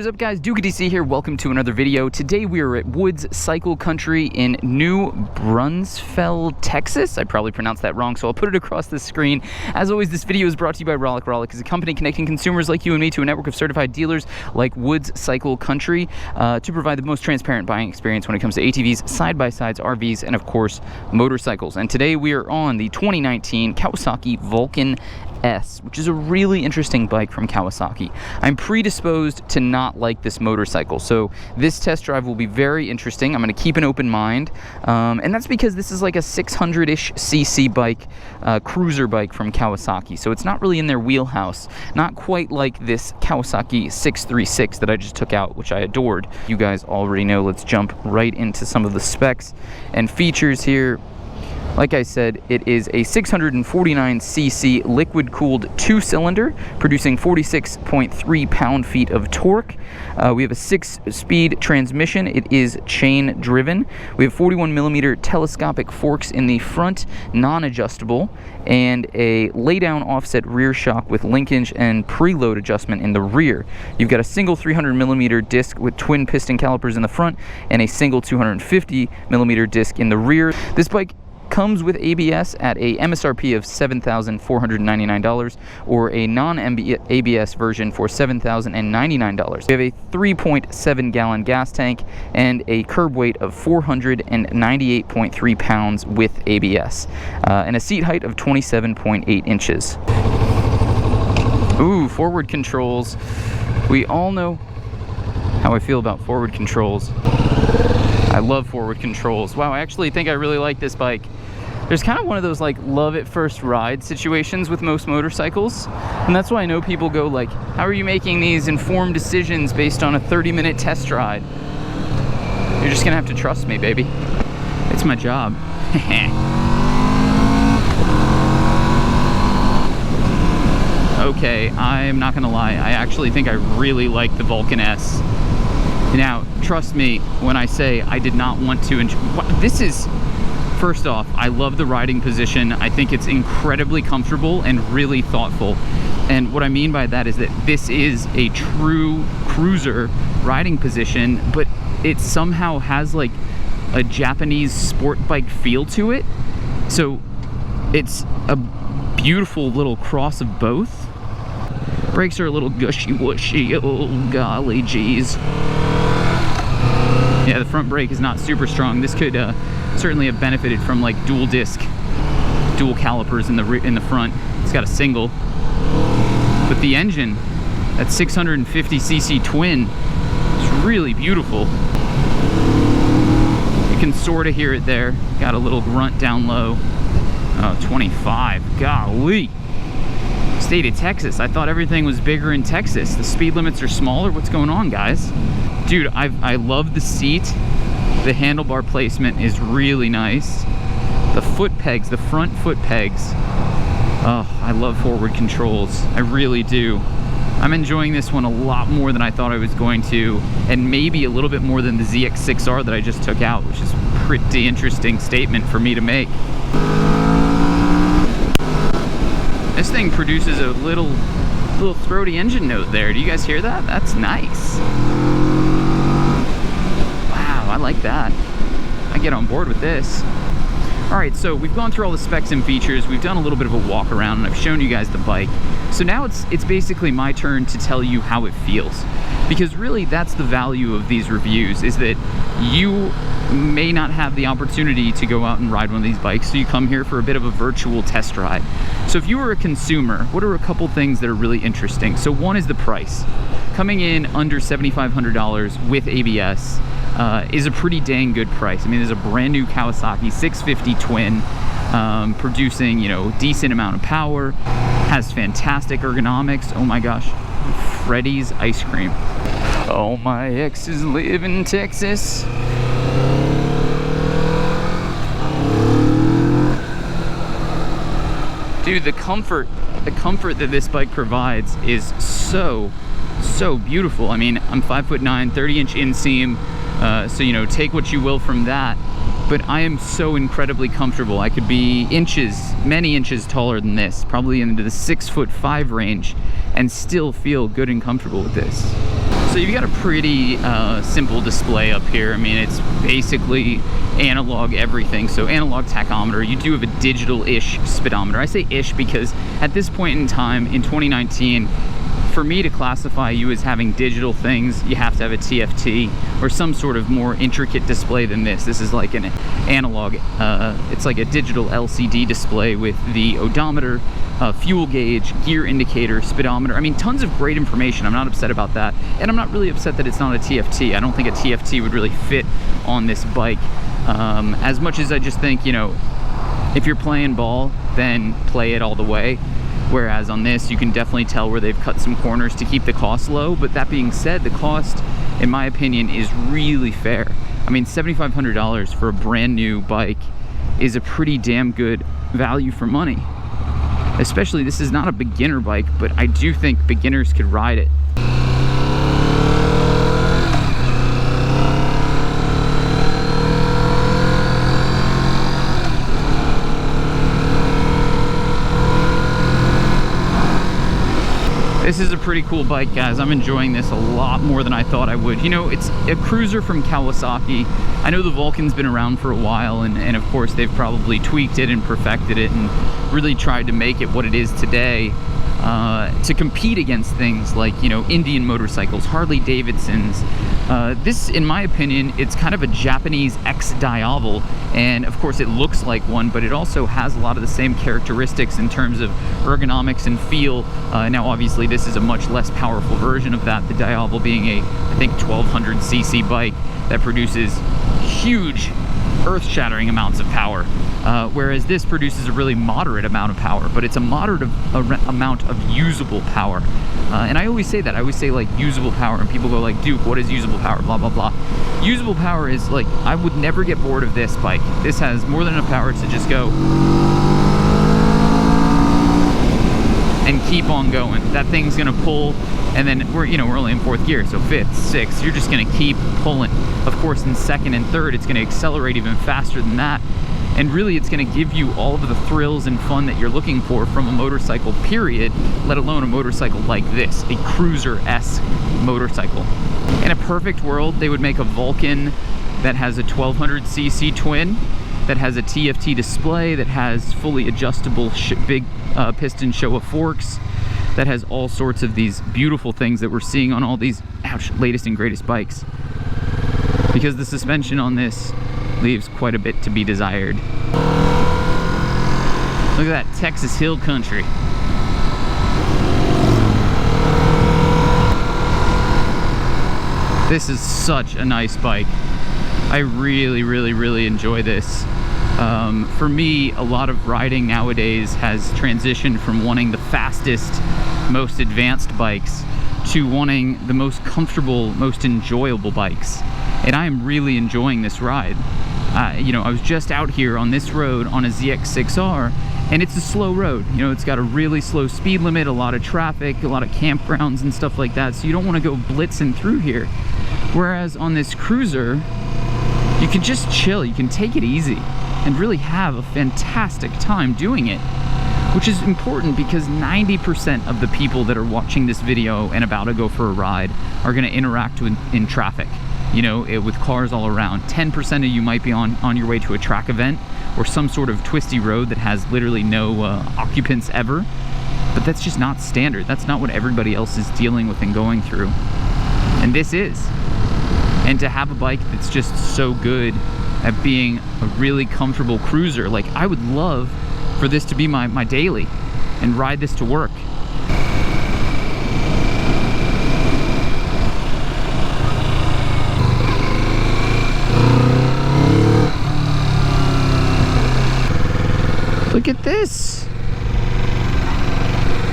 is up, guys? DC here. Welcome to another video. Today we are at Woods Cycle Country in New Brunsfeld, Texas. I probably pronounced that wrong, so I'll put it across the screen. As always, this video is brought to you by Rollick. Rollick is a company connecting consumers like you and me to a network of certified dealers like Woods Cycle Country to provide the most transparent buying experience when it comes to ATVs, side-by-sides, RVs, and of course, motorcycles. And today we are on the 2019 Kawasaki Vulcan S, which is a really interesting bike from Kawasaki. I'm predisposed to not like this motorcycle, so this test drive will be very interesting. I'm going to keep an open mind, and that's because this is like a 600-ish cc bike, cruiser bike from Kawasaki, so it's not really in their wheelhouse. Not quite like this Kawasaki 636 that I just took out, which I adored. You guys already know. Let's jump right into some of the specs and features here. Like I said, it is a 649cc liquid-cooled 2-cylinder, producing 46.3 pound-feet of torque. We have a 6-speed transmission. It is chain-driven. We have 41mm telescopic forks in the front, non-adjustable, and a lay-down offset rear shock with linkage and preload adjustment in the rear. You've got a single 300mm disc with twin piston calipers in the front and a single 250mm disc in the rear. This bike comes with ABS at a MSRP of $7,499 or a non-ABS version for $7,099. We have a 3.7 gallon gas tank and a curb weight of 498.3 pounds with ABS and a seat height of 27.8 inches. Ooh, forward controls. We all know how I feel about forward controls. I love forward controls. Wow, I actually think I really like this bike. There's kind of one of those like love at first ride situations with most motorcycles, and that's why I know people go like, how are you making these informed decisions based on a 30-minute test ride? You're just gonna have to trust me, baby. It's my job. Okay, I'm not gonna lie, I actually think I really like the Vulcan S. Now, trust me when I say I did not want to enjoy. This is, first off, I love the riding position. I think it's incredibly comfortable and really thoughtful. And what I mean by that is that this is a true cruiser riding position, but it somehow has like a Japanese sport bike feel to it. So it's a beautiful little cross of both. Brakes are a little gushy-wushy, oh golly geez. Yeah, the front brake is not super strong. This could certainly have benefited from like dual calipers in the front. It's got a single, but the engine, that 650cc twin, is really beautiful. You can sort of hear it there. Got a little grunt down low. Oh, 25, golly. State of Texas. I thought everything was bigger in Texas. The speed limits are smaller. What's going on, guys? Dude, I love the seat. The handlebar placement is really nice. The foot pegs, the front foot pegs. Oh, I love forward controls. I really do. I'm enjoying this one a lot more than I thought I was going to, and maybe a little bit more than the ZX6R that I just took out, which is a pretty interesting statement for me to make. This thing produces a little throaty engine note there. Do you guys hear that? That's nice. Wow, I like that. I get on board with this. All right, so we've gone through all the specs and features. We've done a little bit of a walk around, and I've shown you guys the bike. So now it's basically my turn to tell you how it feels, because really that's the value of these reviews, is that you may not have the opportunity to go out and ride one of these bikes, so you come here for a bit of a virtual test ride. So if you were a consumer, what are a couple things that are really interesting? So one is the price. Coming in under $7,500 with ABS is a pretty dang good price. I mean, there's a brand new Kawasaki 650 twin producing, you know, decent amount of power, has fantastic ergonomics. Oh my gosh, Freddy's ice cream. All my exes live in Texas. Dude, the comfort that this bike provides is so beautiful. I mean, I'm 5'9", 30-inch inseam, so you know, take what you will from that. But I am so incredibly comfortable. I could be many inches taller than this, probably into the 6'5" range, and still feel good and comfortable with this. So you've got a pretty simple display up here. I mean, it's basically analog everything. So analog tachometer. You do have a digital-ish speedometer. I say ish because at this point in time in 2019, for me to classify you as having digital things, you have to have a TFT or some sort of more intricate display than this. This is like an analog, it's like a digital LCD display with the odometer, fuel gauge, gear indicator, speedometer. I mean, tons of great information. I'm not upset about that. And I'm not really upset that it's not a TFT. I don't think a TFT would really fit on this bike. As much as I just think, you know, if you're playing ball, then play it all the way. Whereas on this, you can definitely tell where they've cut some corners to keep the cost low. But that being said, the cost, in my opinion, is really fair. I mean, $7,500 for a brand new bike is a pretty damn good value for money. Especially, this is not a beginner bike, but I do think beginners could ride it. This is a pretty cool bike, guys. I'm enjoying this a lot more than I thought I would. You know, it's a cruiser from Kawasaki. I know the Vulcan's been around for a while, and of course they've probably tweaked it and perfected it and really tried to make it what it is today, to compete against things like, you know, Indian motorcycles, Harley Davidsons. This, in my opinion, it's kind of a Japanese ex-Diavel, and of course it looks like one, but it also has a lot of the same characteristics in terms of ergonomics and feel. Now obviously this is a much less powerful version of that, the Diavel being a, I think, 1200cc bike that produces huge, earth-shattering amounts of power, whereas this produces a really moderate amount of power, but it's a moderate amount of usable power. And I always say that. I always say, like, usable power, and people go like, Duke, what is usable power? Blah, blah, blah. Usable power is, like, I would never get bored of this bike. This has more than enough power to just go and keep on going. That thing's gonna pull, and then we're only in fourth gear, so fifth, sixth, you're just gonna keep pulling. Of course, in second and third, it's gonna accelerate even faster than that. And really, it's gonna give you all of the thrills and fun that you're looking for from a motorcycle, period, let alone a motorcycle like this, a cruiser-esque motorcycle. In a perfect world, they would make a Vulcan that has a 1200cc twin, that has a TFT display, that has fully adjustable big piston Showa forks, that has all sorts of these beautiful things that we're seeing on all these latest and greatest bikes. Because the suspension on this leaves quite a bit to be desired. Look at that Texas hill country. This is such a nice bike. I really, really, really enjoy this. For me, a lot of riding nowadays has transitioned from wanting the fastest, most advanced bikes to wanting the most comfortable, most enjoyable bikes. And I am really enjoying this ride. You know, I was just out here on this road on a ZX6R, and it's a slow road. You know, it's got a really slow speed limit, a lot of traffic, a lot of campgrounds and stuff like that, so you don't want to go blitzing through here. Whereas on this cruiser, you can just chill, you can take it easy, and really have a fantastic time doing it. Which is important because 90% of the people that are watching this video and about to go for a ride are going to interact in traffic. You know, with cars all around. 10% of you might be on your way to a track event or some sort of twisty road that has literally no occupants ever. But that's just not standard. That's not what everybody else is dealing with and going through. And this is. And to have a bike that's just so good at being a really comfortable cruiser, like, I would love for this to be my daily and ride this to work. Look at this.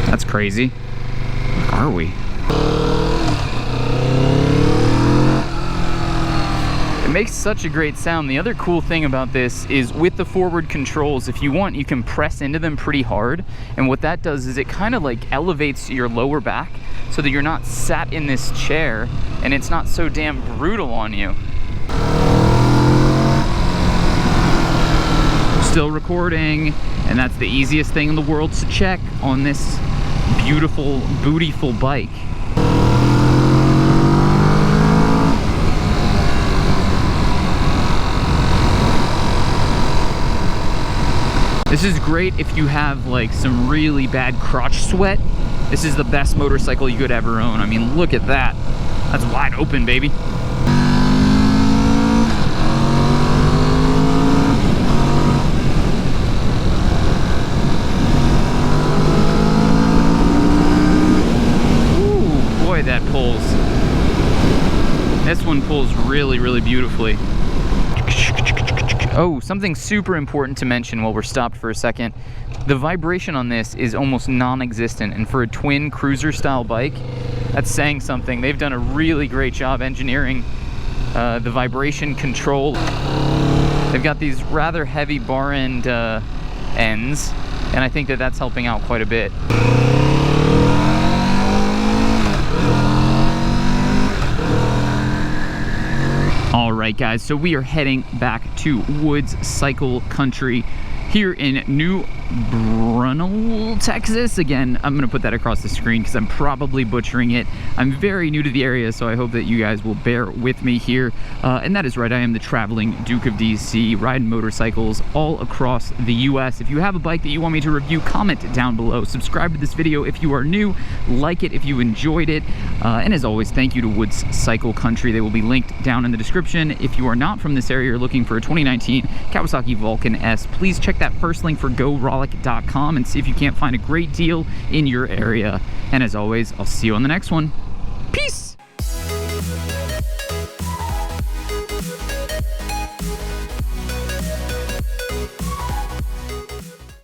That's crazy. Where are we? It makes such a great sound. The other cool thing about this is with the forward controls, if you want, you can press into them pretty hard. And what that does is it kind of like elevates your lower back so that you're not sat in this chair and it's not so damn brutal on you. Still recording, and that's the easiest thing in the world to check on this beautiful, bootyful bike. This is great if you have like some really bad crotch sweat. This is the best motorcycle you could ever own. I mean, look at that. That's wide open, baby. Ooh, boy, that pulls. This one pulls really, really beautifully. Oh, something super important to mention while we're stopped for a second. The vibration on this is almost non-existent, and for a twin cruiser style bike, that's saying something. They've done a really great job engineering the vibration control. They've got these rather heavy bar end ends, and I think that that's helping out quite a bit. All right, guys, so we are heading back to Woods Cycle Country here in New Braunfels, Texas. Again, I'm gonna put that across the screen because I'm probably butchering it. I'm very new to the area, so I hope that you guys will bear with me here. And that is right, I am the traveling Duke of DC, riding motorcycles all across the US. If you have a bike that you want me to review, comment down below. Subscribe to this video if you are new, like it if you enjoyed it. And as always, thank you to Woods Cycle Country. They will be linked down in the description. If you are not from this area or looking for a 2019 Kawasaki Vulcan S, please check that first link for GoRollick.com and see if you can't find a great deal in your area. And as always, I'll see you on the next one. Peace!